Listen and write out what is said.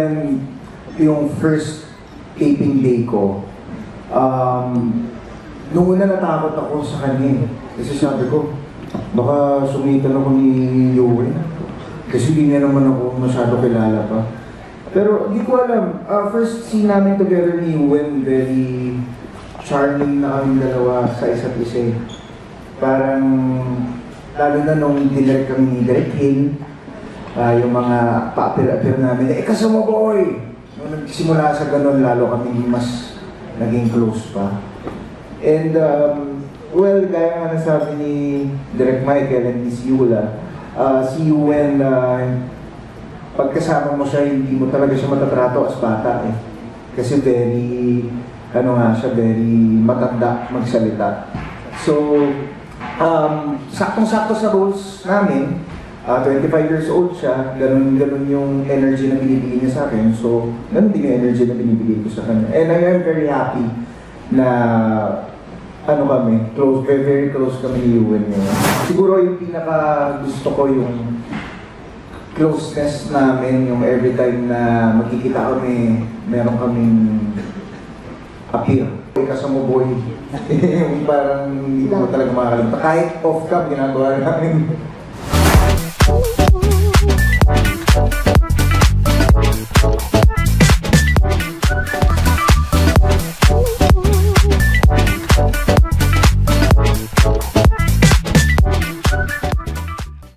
when yung first taping day ko, nung una natakot ako sa kanya. Kasi sabi ko, baka sumitan ako ni Yuen. Kasi hindi niya naman ako masyado kilala pa. Pero di ko alam, first scene namin together ni Yuen, very charming na kami dalawa sa isa't isa. Parang, lalo na nung dinirect kami ni Direk Hill, yung mga pa-appear namin, kasama boy! Nung nagsimula sa ganun, lalo kami mas naging close pa. And, well, gaya nga nasabi ni Direk Michael and Miss Yula, si Yuen, pagkasama mo siya, hindi mo talaga siya matatrato as bata eh. Kasi very, very matanda magsalita. So, saktong-sakto sa roles namin, 25 years old siya, ganun yung energy na binibigay niya sa akin. So, ganun din yung energy na binibigay ko sa kanya. And I am very happy na kami, close, very, very close kami ni Yuen ngayon. Siguro yung pinaka gusto ko yung closeness namin, yung every time na magkikita kami, meron kaming appeal. Kasama boy, yung parang hindi ko talaga makakalimutan. Kahit off-cam, ginagawa namin.